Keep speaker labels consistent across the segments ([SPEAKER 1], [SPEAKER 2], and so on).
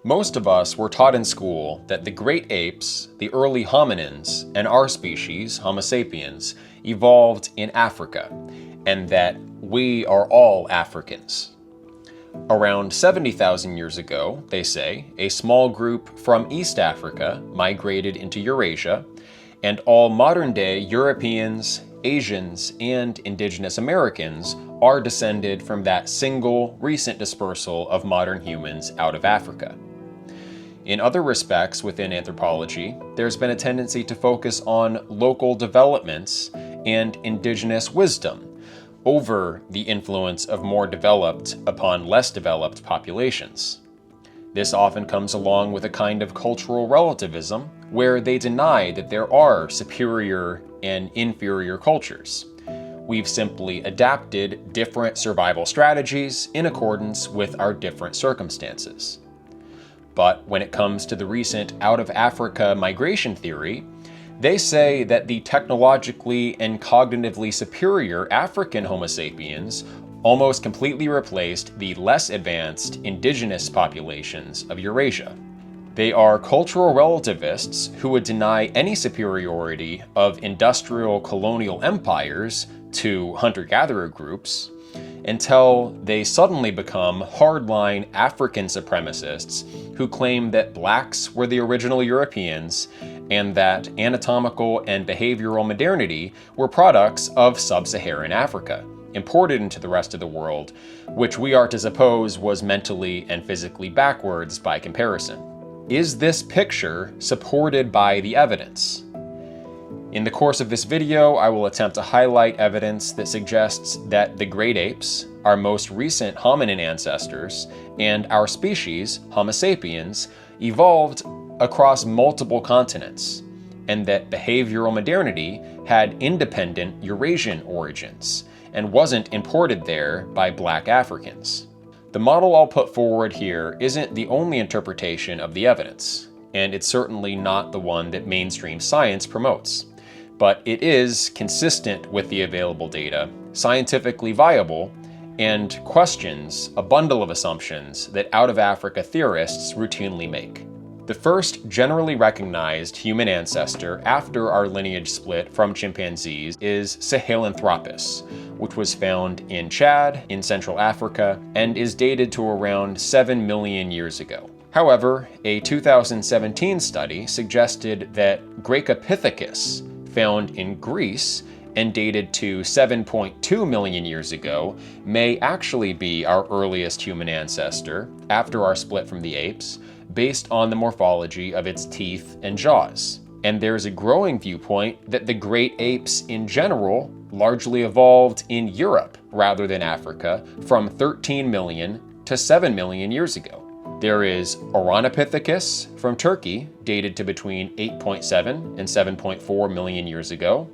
[SPEAKER 1] Most of us were taught in school that the great apes, the early hominins, and our species, Homo sapiens, evolved in Africa, and that we are all Africans. Around 70,000 years ago, they say, a small group from East Africa migrated into Eurasia, and all modern-day Europeans, Asians, and indigenous Americans are descended from that single recent dispersal of modern humans out of Africa. In other respects within anthropology, there's been a tendency to focus on local developments and indigenous wisdom over the influence of more developed upon less developed populations. This often comes along with a kind of cultural relativism where they deny that there are superior and inferior cultures. We've simply adapted different survival strategies in accordance with our different circumstances. But when it comes to the recent out-of-Africa migration theory, they say that the technologically and cognitively superior African Homo sapiens almost completely replaced the less advanced indigenous populations of Eurasia. They are cultural relativists who would deny any superiority of industrial colonial empires to hunter-gatherer groups until they suddenly become hardline African supremacists who claim that blacks were the original Europeans and that anatomical and behavioral modernity were products of sub-Saharan Africa, imported into the rest of the world, which we are to suppose was mentally and physically backwards by comparison. Is this picture supported by the evidence? In the course of this video, I will attempt to highlight evidence that suggests that the great apes, our most recent hominin ancestors, and our species, Homo sapiens, evolved across multiple continents, and that behavioral modernity had independent Eurasian origins, and wasn't imported there by black Africans. The model I'll put forward here isn't the only interpretation of the evidence, and it's certainly not the one that mainstream science promotes. But it is consistent with the available data, scientifically viable, and questions a bundle of assumptions that out-of-Africa theorists routinely make. The first generally recognized human ancestor after our lineage split from chimpanzees is Sahelanthropus, which was found in Chad, in Central Africa, and is dated to around 7 million years ago. However, a 2017 study suggested that Gracopithecus, found in Greece and dated to 7.2 million years ago, may actually be our earliest human ancestor after our split from the apes, based on the morphology of its teeth and jaws. And there's a growing viewpoint that the great apes in general largely evolved in Europe rather than Africa from 13 million to 7 million years ago. There is Oranopithecus from Turkey, dated to between 8.7 and 7.4 million years ago.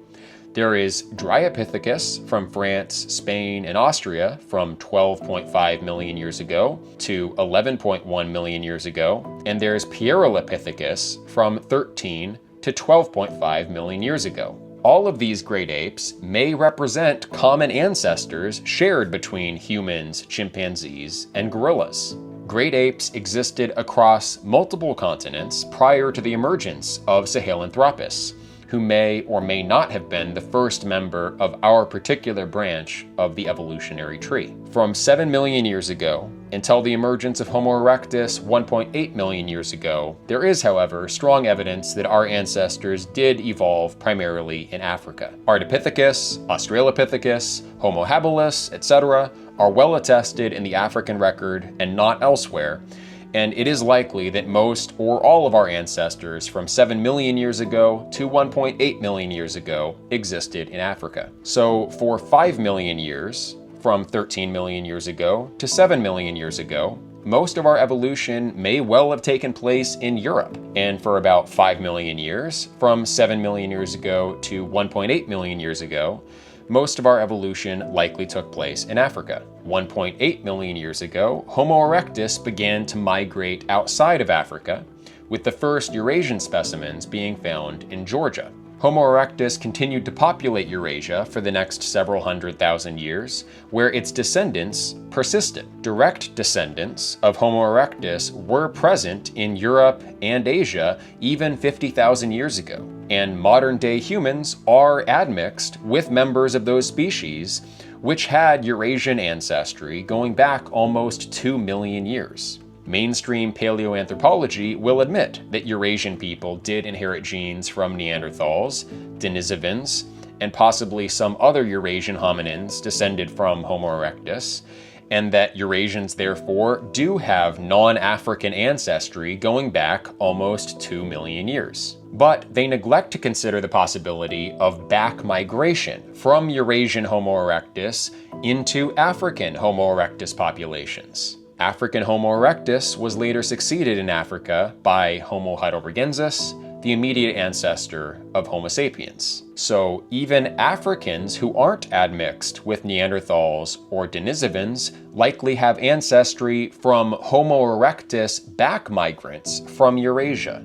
[SPEAKER 1] There is Dryopithecus from France, Spain, and Austria from 12.5 million years ago to 11.1 million years ago. And there's Pierolopithecus from 13 to 12.5 million years ago. All of these great apes may represent common ancestors shared between humans, chimpanzees, and gorillas. Great apes existed across multiple continents prior to the emergence of Sahelanthropus, who may or may not have been the first member of our particular branch of the evolutionary tree. From 7 million years ago until the emergence of Homo erectus 1.8 million years ago, there is, however, strong evidence that our ancestors did evolve primarily in Africa. Ardipithecus, Australopithecus, Homo habilis, etc. are well attested in the African record and not elsewhere, and it is likely that most or all of our ancestors from 7 million years ago to 1.8 million years ago existed in Africa. So for 5 million years, from 13 million years ago to 7 million years ago, most of our evolution may well have taken place in Europe. And for about 5 million years, from 7 million years ago to 1.8 million years ago, most of our evolution likely took place in Africa. 1.8 million years ago, Homo erectus began to migrate outside of Africa, with the first Eurasian specimens being found in Georgia. Homo erectus continued to populate Eurasia for the next several 100,000 years, where its descendants persisted. Direct descendants of Homo erectus were present in Europe and Asia even 50,000 years ago, and modern-day humans are admixed with members of those species which had Eurasian ancestry going back almost 2 million years. Mainstream paleoanthropology will admit that Eurasian people did inherit genes from Neanderthals, Denisovans, and possibly some other Eurasian hominins descended from Homo erectus, and that Eurasians therefore do have non-African ancestry going back almost 2 million years. But they neglect to consider the possibility of back migration from Eurasian Homo erectus into African Homo erectus populations. African Homo erectus was later succeeded in Africa by Homo heidelbergensis, the immediate ancestor of Homo sapiens. So even Africans who aren't admixed with Neanderthals or Denisovans likely have ancestry from Homo erectus back migrants from Eurasia.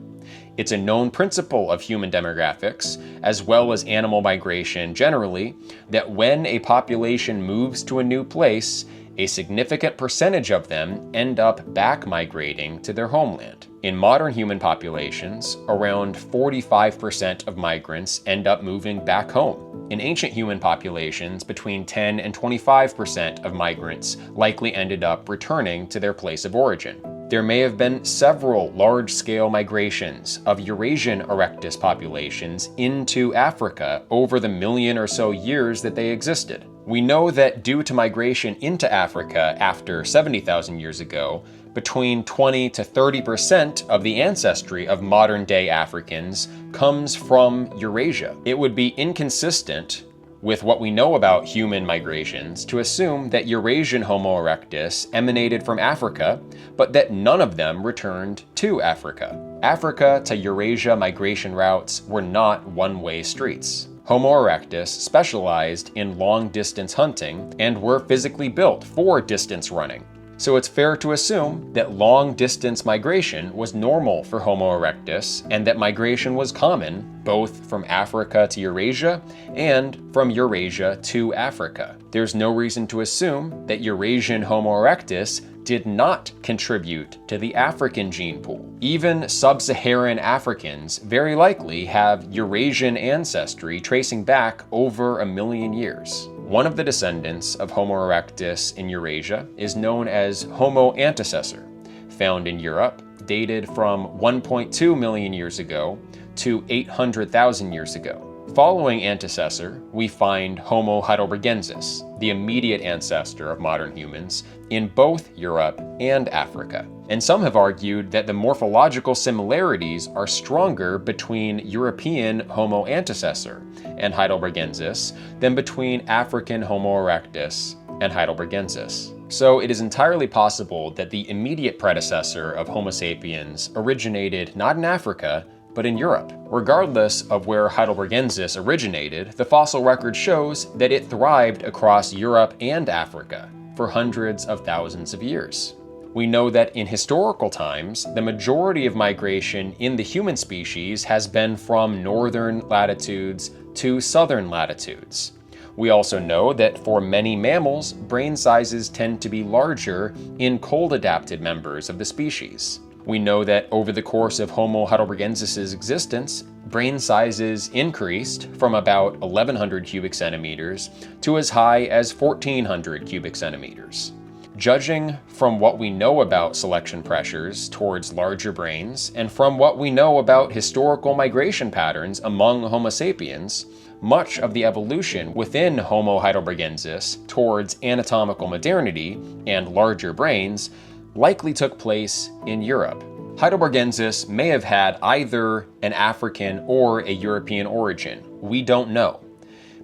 [SPEAKER 1] It's a known principle of human demographics, as well as animal migration generally, that when a population moves to a new place, a significant percentage of them end up back migrating to their homeland. In modern human populations, around 45% of migrants end up moving back home. In ancient human populations, between 10 and 25% of migrants likely ended up returning to their place of origin. There may have been several large-scale migrations of Eurasian erectus populations into Africa over the million or so years that they existed. We know that due to migration into Africa after 70,000 years ago, between 20 to 30% of the ancestry of modern-day Africans comes from Eurasia. It would be inconsistent with what we know about human migrations to assume that Eurasian Homo erectus emanated from Africa, but that none of them returned to Africa. Africa to Eurasia migration routes were not one-way streets. Homo erectus specialized in long-distance hunting and were physically built for distance running. So it's fair to assume that long-distance migration was normal for Homo erectus and that migration was common both from Africa to Eurasia and from Eurasia to Africa. There's no reason to assume that Eurasian Homo erectus did not contribute to the African gene pool. Even sub-Saharan Africans very likely have Eurasian ancestry tracing back over 1 million years. One of the descendants of Homo erectus in Eurasia is known as Homo antecessor, found in Europe, dated from 1.2 million years ago to 800,000 years ago. Following antecessor, we find Homo heidelbergensis, the immediate ancestor of modern humans, in both Europe and Africa. And some have argued that the morphological similarities are stronger between European Homo antecessor and heidelbergensis than between African Homo erectus and heidelbergensis. So it is entirely possible that the immediate predecessor of Homo sapiens originated not in Africa, but in Europe. Regardless of where heidelbergensis originated, the fossil record shows that it thrived across Europe and Africa for hundreds of thousands of years. We know that in historical times, the majority of migration in the human species has been from northern latitudes to southern latitudes. We also know that for many mammals, brain sizes tend to be larger in cold-adapted members of the species. We know that over the course of Homo heidelbergensis's existence, brain sizes increased from about 1,100 cubic centimeters to as high as 1,400 cubic centimeters. Judging from what we know about selection pressures towards larger brains and from what we know about historical migration patterns among Homo sapiens, much of the evolution within Homo heidelbergensis towards anatomical modernity and larger brains likely took place in Europe. Heidelbergensis may have had either an African or a European origin. We don't know.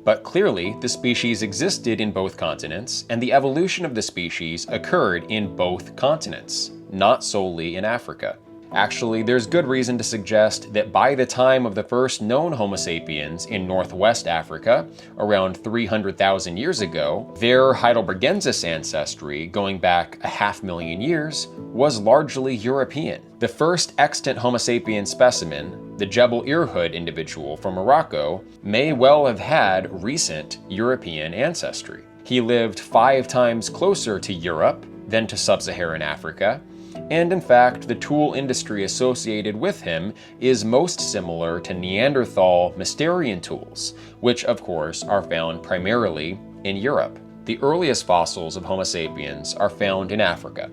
[SPEAKER 1] But clearly, the species existed in both continents, and the evolution of the species occurred in both continents, not solely in Africa. Actually, there's good reason to suggest that by the time of the first known Homo sapiens in Northwest Africa, around 300,000 years ago, their heidelbergensis ancestry, going back 500,000 years, was largely European. The first extant Homo sapiens specimen, the Jebel Irhoud individual from Morocco, may well have had recent European ancestry. He lived 5 times closer to Europe than to sub-Saharan Africa, and in fact, the tool industry associated with him is most similar to Neanderthal Mysterian tools, which of course are found primarily in Europe. The earliest fossils of Homo sapiens are found in Africa,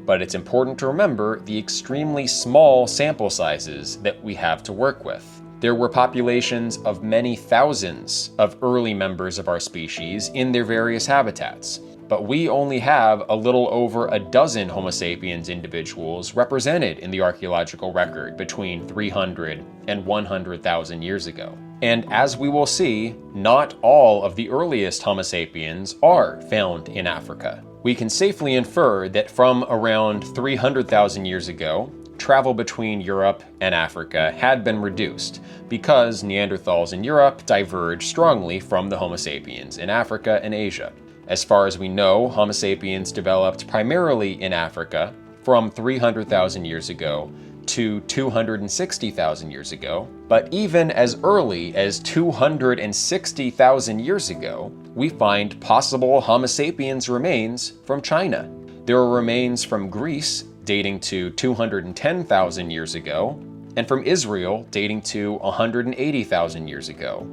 [SPEAKER 1] but it's important to remember the extremely small sample sizes that we have to work with. There were populations of many thousands of early members of our species in their various habitats, but we only have a little over a dozen Homo sapiens individuals represented in the archaeological record between 300 and 100,000 years ago. And as we will see, not all of the earliest Homo sapiens are found in Africa. We can safely infer that from around 300,000 years ago, travel between Europe and Africa had been reduced because Neanderthals in Europe diverged strongly from the Homo sapiens in Africa and Asia. As far as we know, Homo sapiens developed primarily in Africa from 300,000 years ago to 260,000 years ago. But even as early as 260,000 years ago, we find possible Homo sapiens remains from China. There are remains from Greece dating to 210,000 years ago, and from Israel dating to 180,000 years ago.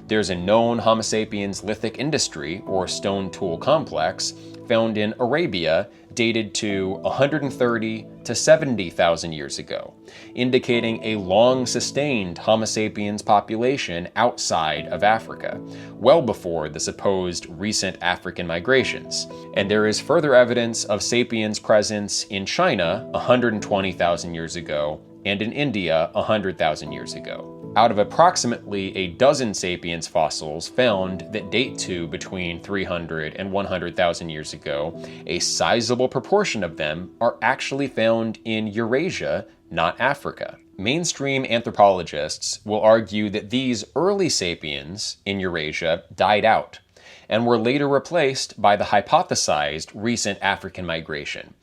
[SPEAKER 1] There's a known Homo sapiens lithic industry, or stone tool complex, found in Arabia dated to 130 to 70,000 years ago, indicating a long-sustained Homo sapiens population outside of Africa, well before the supposed recent African migrations. And there is further evidence of sapiens' presence in China 120,000 years ago, and in India 100,000 years ago. Out of approximately a dozen sapiens fossils found that date to between 300 and 100,000 years ago, a sizable proportion of them are actually found in Eurasia, not Africa. Mainstream anthropologists will argue that these early sapiens in Eurasia died out and were later replaced by the hypothesized recent African migration.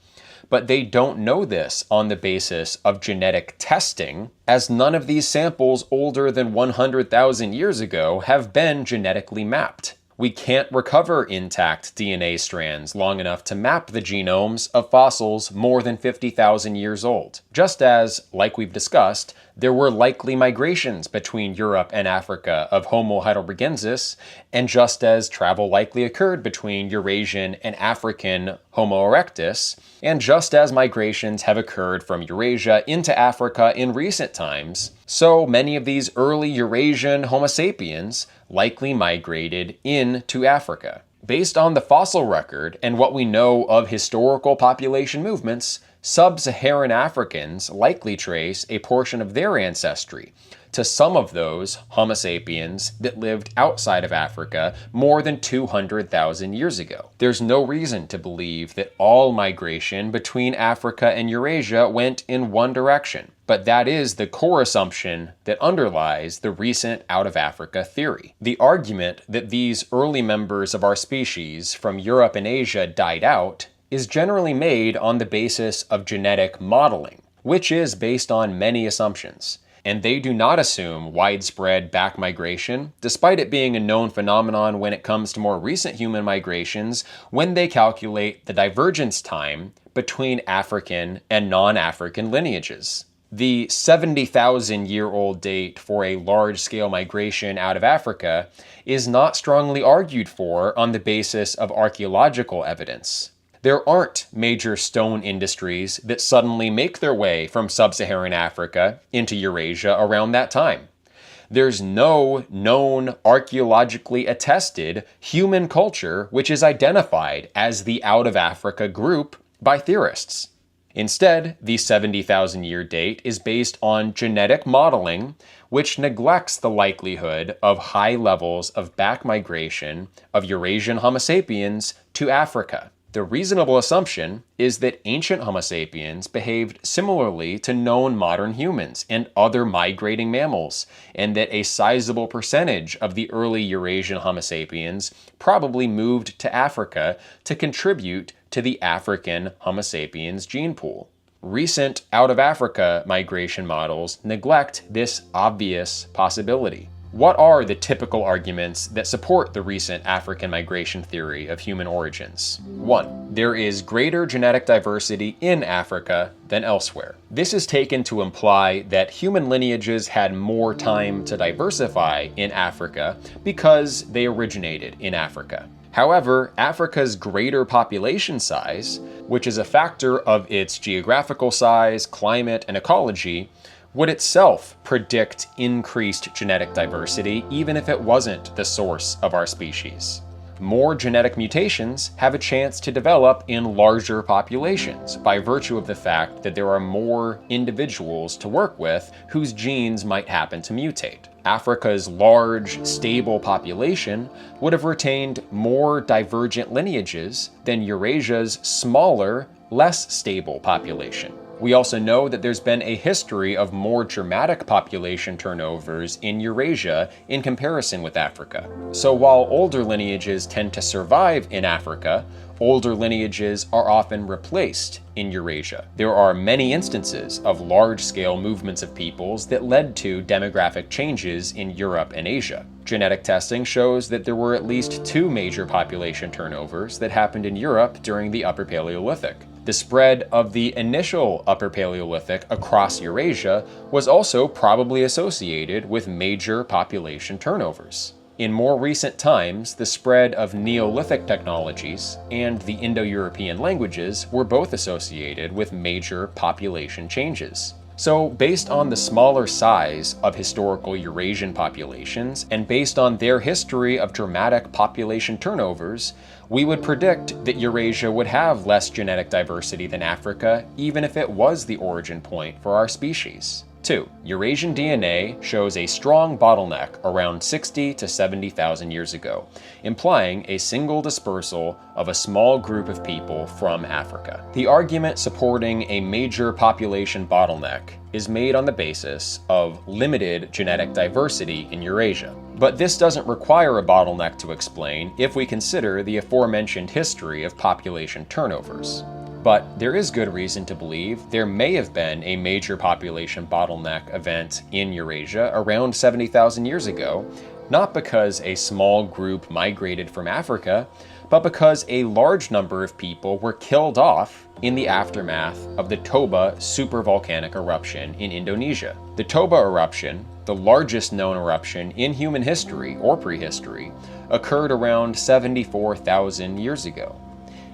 [SPEAKER 1] But they don't know this on the basis of genetic testing, as none of these samples older than 100,000 years ago have been genetically mapped. We can't recover intact DNA strands long enough to map the genomes of fossils more than 50,000 years old. Just as, like we've discussed, there were likely migrations between Europe and Africa of Homo heidelbergensis, and just as travel likely occurred between Eurasian and African Homo erectus, and just as migrations have occurred from Eurasia into Africa in recent times, so many of these early Eurasian Homo sapiens likely migrated into Africa. Based on the fossil record and what we know of historical population movements, sub-Saharan Africans likely trace a portion of their ancestry to some of those Homo sapiens that lived outside of Africa more than 200,000 years ago. There's no reason to believe that all migration between Africa and Eurasia went in one direction, but that is the core assumption that underlies the recent out-of-Africa theory. The argument that these early members of our species from Europe and Asia died out is generally made on the basis of genetic modeling, which is based on many assumptions. And they do not assume widespread back migration, despite it being a known phenomenon when it comes to more recent human migrations, when they calculate the divergence time between African and non-African lineages. The 70,000-year-old date for a large-scale migration out of Africa is not strongly argued for on the basis of archaeological evidence. There aren't major stone industries that suddenly make their way from sub-Saharan Africa into Eurasia around that time. There's no known archaeologically attested human culture which is identified as the out-of-Africa group by theorists. Instead, the 70,000-year date is based on genetic modeling, which neglects the likelihood of high levels of back migration of Eurasian Homo sapiens to Africa. The reasonable assumption is that ancient Homo sapiens behaved similarly to known modern humans and other migrating mammals, and that a sizable percentage of the early Eurasian Homo sapiens probably moved to Africa to contribute to the African Homo sapiens gene pool. Recent out-of-Africa migration models neglect this obvious possibility. What are the typical arguments that support the recent African migration theory of human origins? 1. There is greater genetic diversity in Africa than elsewhere. This is taken to imply that human lineages had more time to diversify in Africa because they originated in Africa. However, Africa's greater population size, which is a factor of its geographical size, climate, and ecology, would itself predict increased genetic diversity even if it wasn't the source of our species. More genetic mutations have a chance to develop in larger populations by virtue of the fact that there are more individuals to work with whose genes might happen to mutate. Africa's large, stable population would have retained more divergent lineages than Eurasia's smaller, less stable population. We also know that there's been a history of more dramatic population turnovers in Eurasia in comparison with Africa. So while older lineages tend to survive in Africa, older lineages are often replaced in Eurasia. There are many instances of large-scale movements of peoples that led to demographic changes in Europe and Asia. Genetic testing shows that there were at least 2 major population turnovers that happened in Europe during the Upper Paleolithic. The spread of the initial Upper Paleolithic across Eurasia was also probably associated with major population turnovers. In more recent times, the spread of Neolithic technologies and the Indo-European languages were both associated with major population changes. So, based on the smaller size of historical Eurasian populations, and based on their history of dramatic population turnovers, we would predict that Eurasia would have less genetic diversity than Africa, even if it was the origin point for our species. 2. Eurasian DNA shows a strong bottleneck around 60 to 70,000 years ago, implying a single dispersal of a small group of people from Africa. The argument supporting a major population bottleneck is made on the basis of limited genetic diversity in Eurasia. But this doesn't require a bottleneck to explain if we consider the aforementioned history of population turnovers. But there is good reason to believe there may have been a major population bottleneck event in Eurasia around 70,000 years ago, not because a small group migrated from Africa, but because a large number of people were killed off in the aftermath of the Toba supervolcanic eruption in Indonesia. The Toba eruption, the largest known eruption in human history or prehistory, occurred around 74,000 years ago.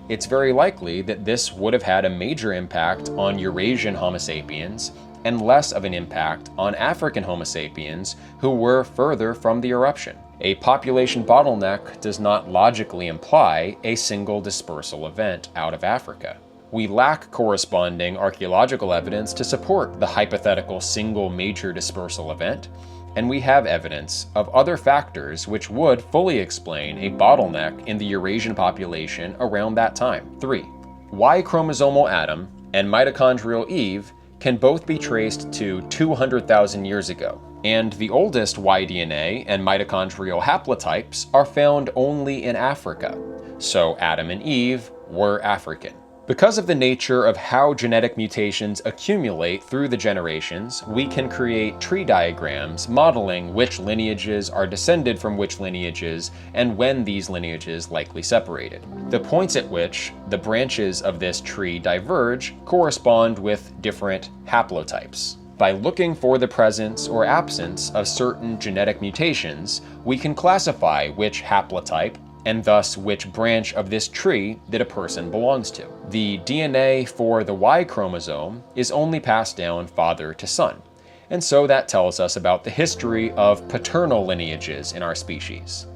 [SPEAKER 1] It's very likely that this would have had a major impact on Eurasian Homo sapiens and less of an impact on African Homo sapiens who were further from the eruption. A population bottleneck does not logically imply a single dispersal event out of Africa. We lack corresponding archaeological evidence to support the hypothetical single major dispersal event, and we have evidence of other factors which would fully explain a bottleneck in the Eurasian population around that time. 3. Y chromosomal Adam and mitochondrial Eve can both be traced to 200,000 years ago, and the oldest Y DNA and mitochondrial haplotypes are found only in Africa, so Adam and Eve were African. Because of the nature of how genetic mutations accumulate through the generations, we can create tree diagrams modeling which lineages are descended from which lineages and when these lineages likely separated. The points at which the branches of this tree diverge correspond with different haplotypes. By looking for the presence or absence of certain genetic mutations, we can classify which haplotype and thus which branch of this tree that a person belongs to. The DNA for the Y chromosome is only passed down father to son, and so that tells us about the history of paternal lineages in our species.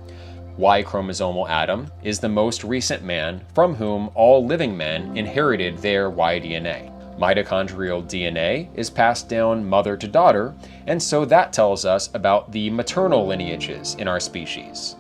[SPEAKER 1] Y chromosomal Adam is the most recent man from whom all living men inherited their Y DNA. Mitochondrial DNA is passed down mother to daughter, and so that tells us about the maternal lineages in our species.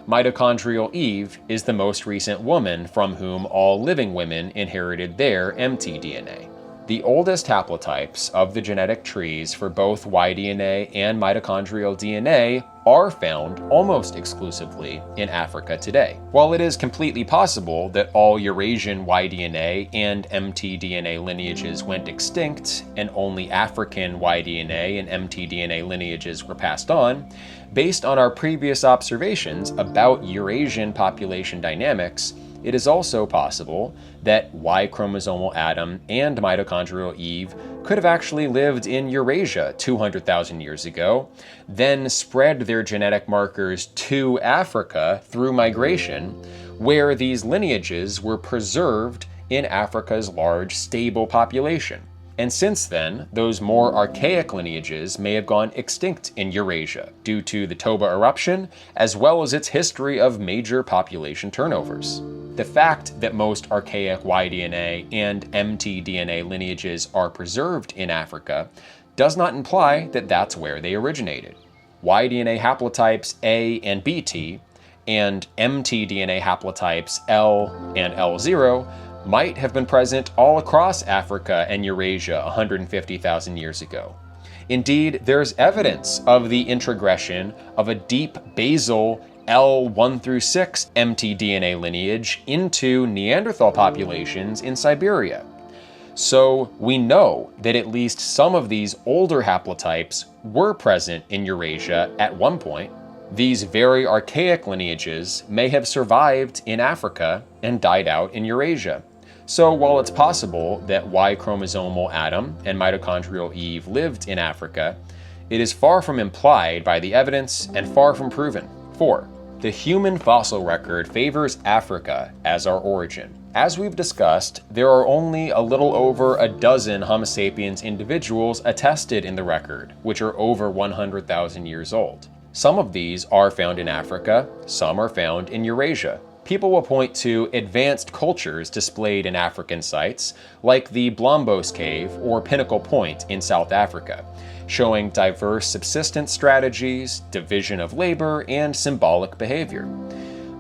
[SPEAKER 1] Mitochondrial Eve is the most recent woman from whom all living women inherited their mtDNA. The oldest haplotypes of the genetic trees for both Y-DNA and mitochondrial DNA are found almost exclusively in Africa today. While it is completely possible that all Eurasian Y-DNA and mtDNA lineages went extinct and only African Y-DNA and mtDNA lineages were passed on, based on our previous observations about Eurasian population dynamics, it is also possible that Y-chromosomal Adam and mitochondrial Eve could have actually lived in Eurasia 200,000 years ago, then spread their genetic markers to Africa through migration, where these lineages were preserved in Africa's large, stable population. And since then, those more archaic lineages may have gone extinct in Eurasia due to the Toba eruption, as well as its history of major population turnovers. The fact that most archaic Y-DNA and mtDNA lineages are preserved in Africa does not imply that that's where they originated. Y-DNA haplotypes A and BT and mtDNA haplotypes L and L0 might have been present all across Africa and Eurasia 150,000 years ago. Indeed, there's evidence of the introgression of a deep basal L1 through 6 mtDNA lineage into Neanderthal populations in Siberia. So we know that at least some of these older haplotypes were present in Eurasia at one point. These very archaic lineages may have survived in Africa and died out in Eurasia. So while it's possible that Y-chromosomal Adam and mitochondrial Eve lived in Africa, it is far from implied by the evidence and far from proven. 4. The human fossil record favors Africa as our origin. As we've discussed, there are only a little over a dozen Homo sapiens individuals attested in the record, which are over 100,000 years old. Some of these are found in Africa, some are found in Eurasia. People will point to advanced cultures displayed in African sites, like the Blombos Cave or Pinnacle Point in South Africa, showing diverse subsistence strategies, division of labor, and symbolic behavior.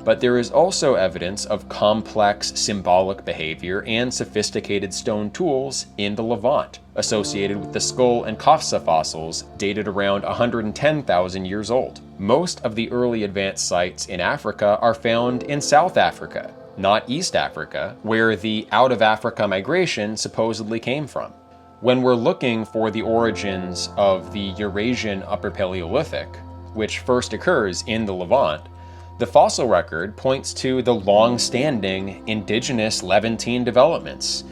[SPEAKER 1] But there is also evidence of complex symbolic behavior and sophisticated stone tools in the Levant, associated with the skull and Kafsa fossils dated around 110,000 years old. Most of the early advanced sites in Africa are found in South Africa, not East Africa, where the out-of-Africa migration supposedly came from. When we're looking for the origins of the Eurasian Upper Paleolithic, which first occurs in the Levant, the fossil record points to the long-standing indigenous Levantine developments.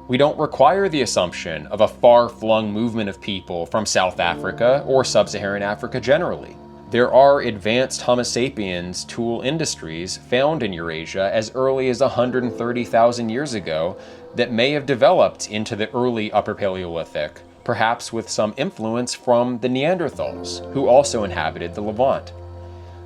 [SPEAKER 1] We don't require the assumption of a far-flung movement of people from South Africa or Sub-Saharan Africa generally. There are advanced Homo sapiens tool industries found in Eurasia as early as 130,000 years ago that may have developed into the early Upper Paleolithic, perhaps with some influence from the Neanderthals, who also inhabited the Levant.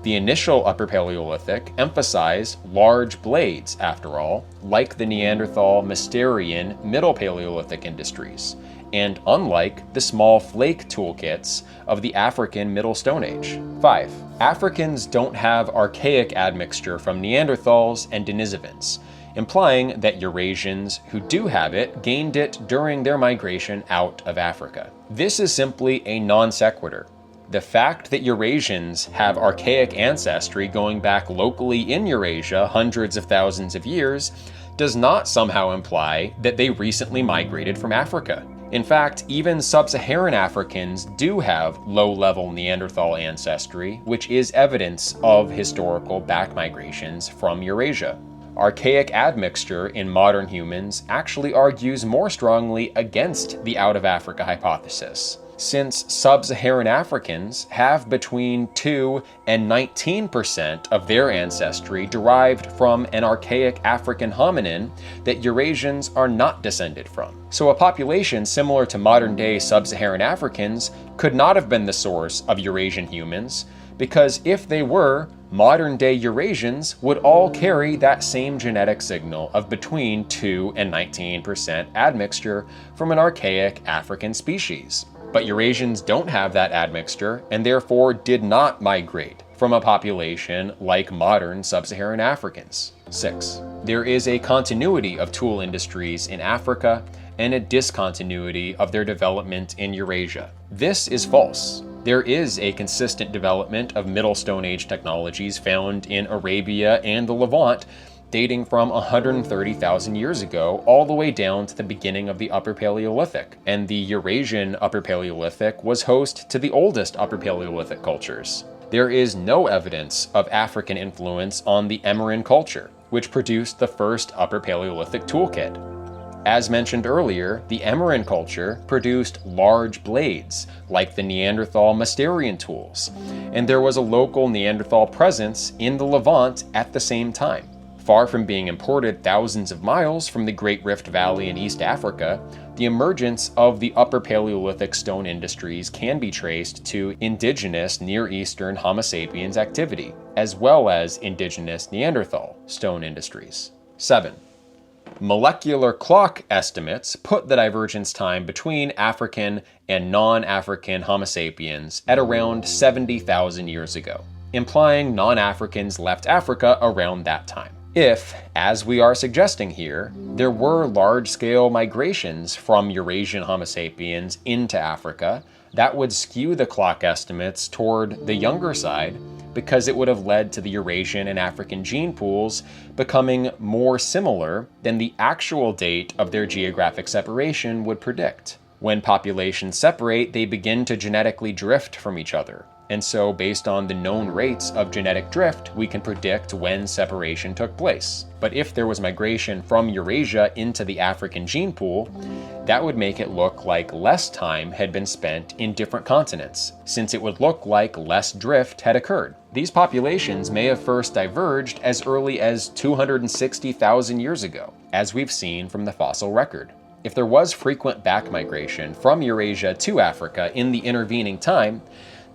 [SPEAKER 1] The initial Upper Paleolithic emphasized large blades, after all, like the Neanderthal Mysterian Middle Paleolithic industries, and unlike the small flake toolkits of the African Middle Stone Age. 5. Africans don't have archaic admixture from Neanderthals and Denisovans, implying that Eurasians who do have it gained it during their migration out of Africa. This is simply a non sequitur. The fact that Eurasians have archaic ancestry going back locally in Eurasia hundreds of thousands of years does not somehow imply that they recently migrated from Africa. In fact, even sub-Saharan Africans do have low-level Neanderthal ancestry, which is evidence of historical back migrations from Eurasia. Archaic admixture in modern humans actually argues more strongly against the out-of-Africa hypothesis, since sub-Saharan Africans have between 2 and 19% of their ancestry derived from an archaic African hominin that Eurasians are not descended from. So a population similar to modern-day sub-Saharan Africans could not have been the source of Eurasian humans, because if they were, modern-day Eurasians would all carry that same genetic signal of between 2 and 19% admixture from an archaic African species. But Eurasians don't have that admixture and therefore did not migrate from a population like modern sub-Saharan Africans. 6. There is a continuity of tool industries in Africa and a discontinuity of their development in Eurasia. This is false. There is a consistent development of Middle Stone Age technologies found in Arabia and the Levant, dating from 130,000 years ago all the way down to the beginning of the Upper Paleolithic. And the Eurasian Upper Paleolithic was host to the oldest Upper Paleolithic cultures. There is no evidence of African influence on the Emerine culture, which produced the first Upper Paleolithic toolkit. As mentioned earlier, the Emerine culture produced large blades, like the Neanderthal Mousterian tools, and there was a local Neanderthal presence in the Levant at the same time. Far from being imported thousands of miles from the Great Rift Valley in East Africa, the emergence of the Upper Paleolithic stone industries can be traced to indigenous Near Eastern Homo sapiens activity, as well as indigenous Neanderthal stone industries. 7. Molecular clock estimates put the divergence time between African and non-African Homo sapiens at around 70,000 years ago, implying non-Africans left Africa around that time. If, as we are suggesting here, there were large-scale migrations from Eurasian Homo sapiens into Africa, that would skew the clock estimates toward the younger side because it would have led to the Eurasian and African gene pools becoming more similar than the actual date of their geographic separation would predict. When populations separate, they begin to genetically drift from each other. And so, based on the known rates of genetic drift, we can predict when separation took place. But if there was migration from Eurasia into the African gene pool, that would make it look like less time had been spent in different continents, since it would look like less drift had occurred. These populations may have first diverged as early as 260,000 years ago, as we've seen from the fossil record. If there was frequent back migration from Eurasia to Africa in the intervening time,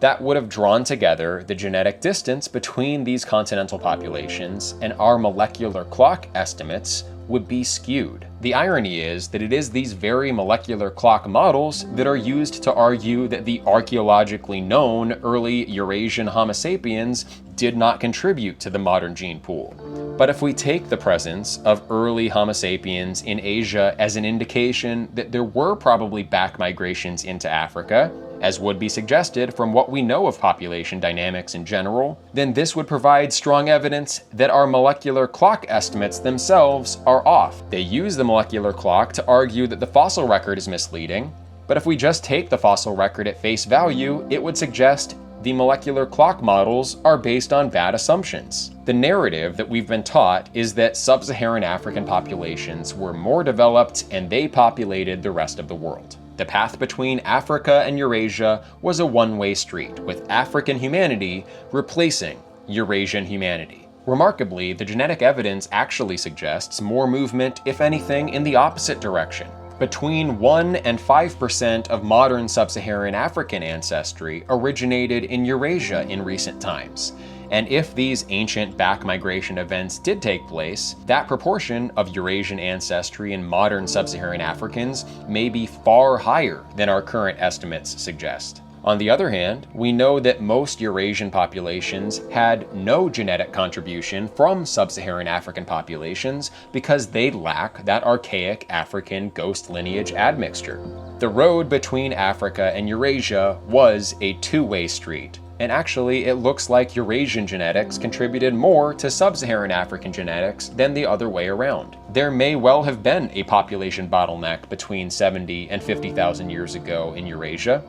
[SPEAKER 1] that would have drawn together the genetic distance between these continental populations, and our molecular clock estimates would be skewed. The irony is that it is these very molecular clock models that are used to argue that the archaeologically known early Eurasian Homo sapiens did not contribute to the modern gene pool. But if we take the presence of early Homo sapiens in Asia as an indication that there were probably back migrations into Africa, as would be suggested from what we know of population dynamics in general, then this would provide strong evidence that our molecular clock estimates themselves are off. They use the molecular clock to argue that the fossil record is misleading, but if we just take the fossil record at face value, it would suggest the molecular clock models are based on bad assumptions. The narrative that we've been taught is that sub-Saharan African populations were more developed and they populated the rest of the world. The path between Africa and Eurasia was a one-way street, with African humanity replacing Eurasian humanity. Remarkably, the genetic evidence actually suggests more movement, if anything, in the opposite direction. Between 1 and 5% of modern sub-Saharan African ancestry originated in Eurasia in recent times. And if these ancient back migration events did take place, that proportion of Eurasian ancestry in modern sub-Saharan Africans may be far higher than our current estimates suggest. On the other hand, we know that most Eurasian populations had no genetic contribution from sub-Saharan African populations because they lack that archaic African ghost lineage admixture. The road between Africa and Eurasia was a two-way street. And actually, it looks like Eurasian genetics contributed more to sub-Saharan African genetics than the other way around. There may well have been a population bottleneck between 70 and 50,000 years ago in Eurasia,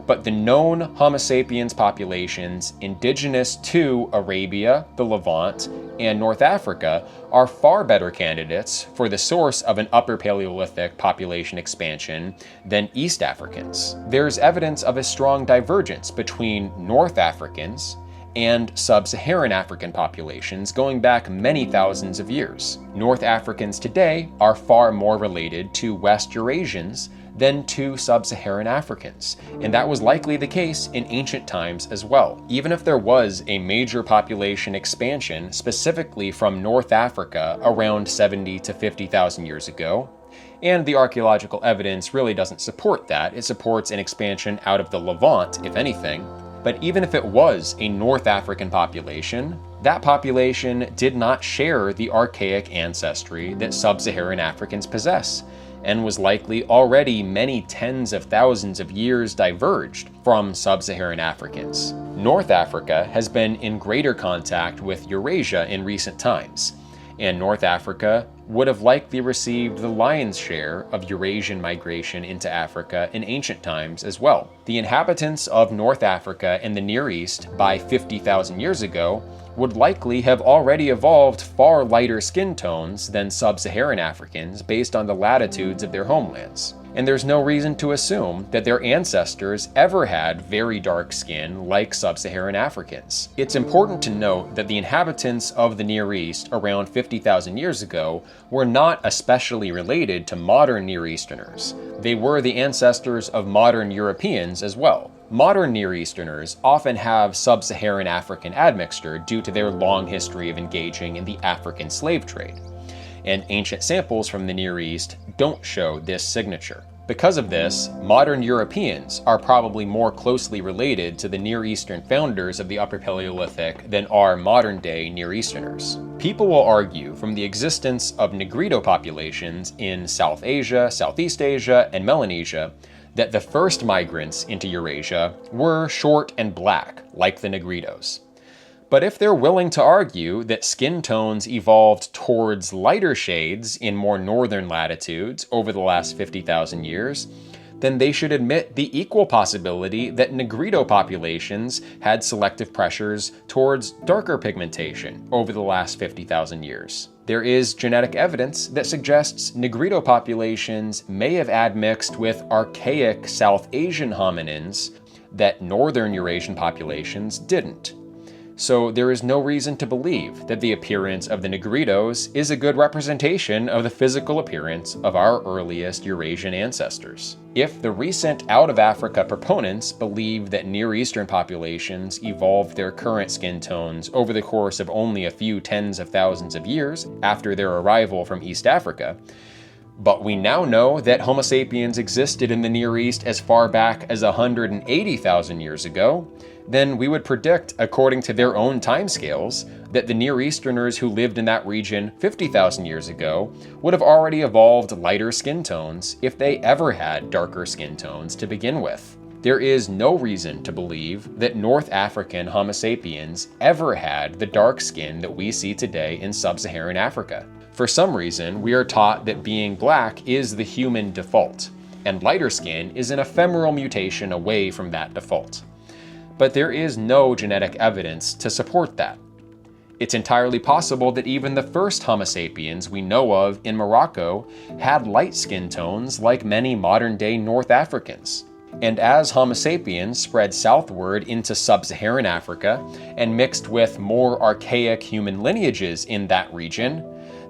[SPEAKER 1] but the known Homo sapiens populations indigenous to Arabia, the Levant, and North Africa are far better candidates for the source of an Upper Paleolithic population expansion than East Africans. There's evidence of a strong divergence between North Africans and sub-Saharan African populations going back many thousands of years. North Africans today are far more related to West Eurasians than to sub-Saharan Africans, and that was likely the case in ancient times as well. Even if there was a major population expansion specifically from North Africa around 70 to 50,000 years ago, and the archaeological evidence really doesn't support that, it supports an expansion out of the Levant, if anything, but even if it was a North African population, that population did not share the archaic ancestry that sub-Saharan Africans possess. and was likely already many tens of thousands of years diverged from sub-Saharan Africans. North Africa has been in greater contact with Eurasia in recent times, and North Africa would have likely received the lion's share of Eurasian migration into Africa in ancient times as well. The inhabitants of North Africa and the Near East by 50,000 years ago would likely have already evolved far lighter skin tones than sub-Saharan Africans based on the latitudes of their homelands. And there's no reason to assume that their ancestors ever had very dark skin like sub-Saharan Africans. It's important to note that the inhabitants of the Near East around 50,000 years ago were not especially related to modern Near Easterners. They were the ancestors of modern Europeans as well. Modern Near Easterners often have sub-Saharan African admixture due to their long history of engaging in the African slave trade, and ancient samples from the Near East don't show this signature. Because of this, modern Europeans are probably more closely related to the Near Eastern founders of the Upper Paleolithic than are modern-day Near Easterners. People will argue from the existence of Negrito populations in South Asia, Southeast Asia, and Melanesia that the first migrants into Eurasia were short and black, like the Negritos. But if they're willing to argue that skin tones evolved towards lighter shades in more northern latitudes over the last 50,000 years, then they should admit the equal possibility that Negrito populations had selective pressures towards darker pigmentation over the last 50,000 years. There is genetic evidence that suggests Negrito populations may have admixed with archaic South Asian hominins that northern Eurasian populations didn't. So there is no reason to believe that the appearance of the Negritos is a good representation of the physical appearance of our earliest Eurasian ancestors. If the recent out-of-Africa proponents believe that Near Eastern populations evolved their current skin tones over the course of only a few tens of thousands of years after their arrival from East Africa, but we now know that Homo sapiens existed in the Near East as far back as 180,000 years ago, then we would predict, according to their own timescales, that the Near Easterners who lived in that region 50,000 years ago would have already evolved lighter skin tones if they ever had darker skin tones to begin with. There is no reason to believe that North African Homo sapiens ever had the dark skin that we see today in sub-Saharan Africa. For some reason, we are taught that being black is the human default, and lighter skin is an ephemeral mutation away from that default. But there is no genetic evidence to support that. It's entirely possible that even the first Homo sapiens we know of in Morocco had light skin tones like many modern-day North Africans. And as Homo sapiens spread southward into sub-Saharan Africa and mixed with more archaic human lineages in that region,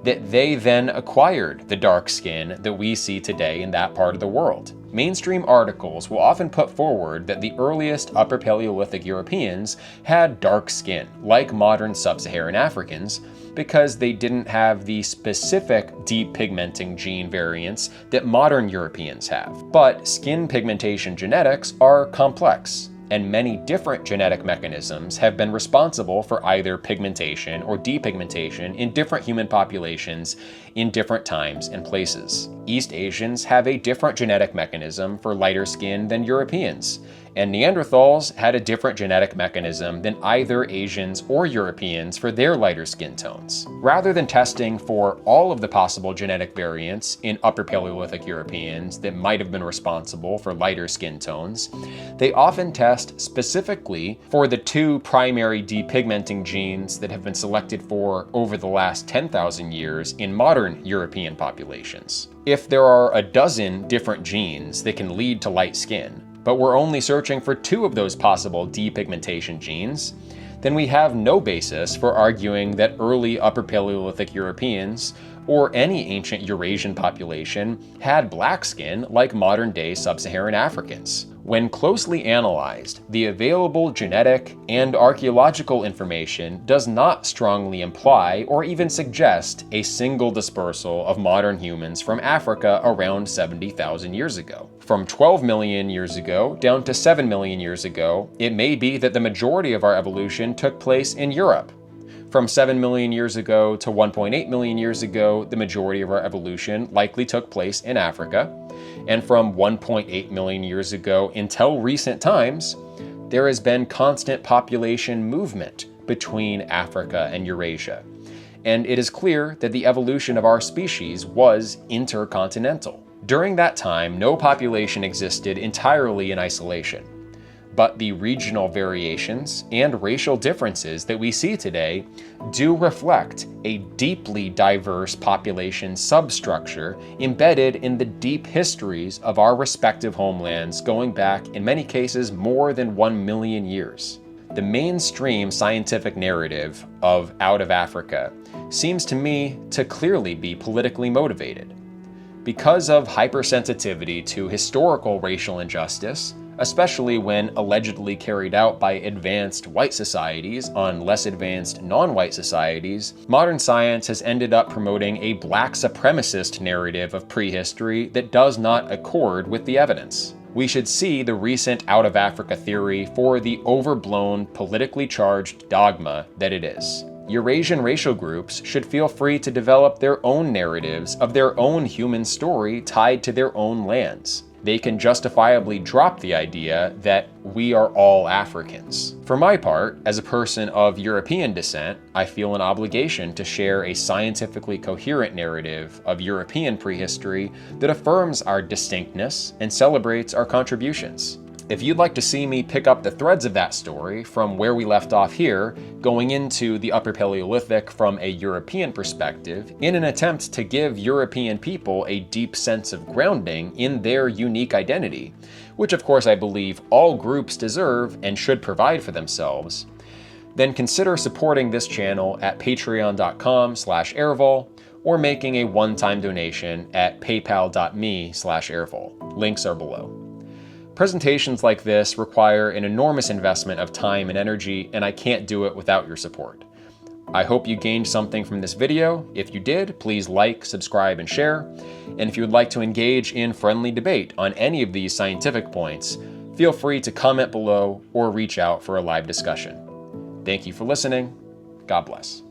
[SPEAKER 1] that they then acquired the dark skin that we see today in that part of the world. Mainstream articles will often put forward that the earliest Upper Paleolithic Europeans had dark skin, like modern sub-Saharan Africans, because they didn't have the specific deep pigmenting gene variants that modern Europeans have. But skin pigmentation genetics are complex, and many different genetic mechanisms have been responsible for either pigmentation or depigmentation in different human populations in different times and places. East Asians have a different genetic mechanism for lighter skin than Europeans, and Neanderthals had a different genetic mechanism than either Asians or Europeans for their lighter skin tones. Rather than testing for all of the possible genetic variants in Upper Paleolithic Europeans that might have been responsible for lighter skin tones, they often test specifically for the two primary depigmenting genes that have been selected for over the last 10,000 years in modern European populations. If there are a dozen different genes that can lead to light skin, but we're only searching for two of those possible depigmentation genes, then we have no basis for arguing that early Upper Paleolithic Europeans or any ancient Eurasian population had black skin like modern-day sub-Saharan Africans. When closely analyzed, the available genetic and archaeological information does not strongly imply or even suggest a single dispersal of modern humans from Africa around 70,000 years ago. From 12 million years ago down to 7 million years ago, it may be that the majority of our evolution took place in Europe. From 7 million years ago to 1.8 million years ago, the majority of our evolution likely took place in Africa. And from 1.8 million years ago until recent times, there has been constant population movement between Africa and Eurasia. And it is clear that the evolution of our species was intercontinental. During that time, no population existed entirely in isolation. But the regional variations and racial differences that we see today do reflect a deeply diverse population substructure embedded in the deep histories of our respective homelands going back, in many cases, more than 1 million years. The mainstream scientific narrative of out of Africa seems to me to clearly be politically motivated. Because of hypersensitivity to historical racial injustice, especially when allegedly carried out by advanced white societies on less advanced non-white societies, modern science has ended up promoting a black supremacist narrative of prehistory that does not accord with the evidence. We should see the recent out of Africa theory for the overblown, politically charged dogma that it is. Eurasian racial groups should feel free to develop their own narratives of their own human story tied to their own lands. They can justifiably drop the idea that we are all Africans. For my part, as a person of European descent, I feel an obligation to share a scientifically coherent narrative of European prehistory that affirms our distinctness and celebrates our contributions. If you'd like to see me pick up the threads of that story from where we left off here, going into the Upper Paleolithic from a European perspective, in an attempt to give European people a deep sense of grounding in their unique identity, which of course I believe all groups deserve and should provide for themselves, then consider supporting this channel at patreon.com/airvol or making a one-time donation at paypal.me/airvol. Links are below. Presentations like this require an enormous investment of time and energy, and I can't do it without your support. I hope you gained something from this video. If you did, please like, subscribe, and share. And if you would like to engage in friendly debate on any of these scientific points, feel free to comment below or reach out for a live discussion. Thank you for listening. God bless.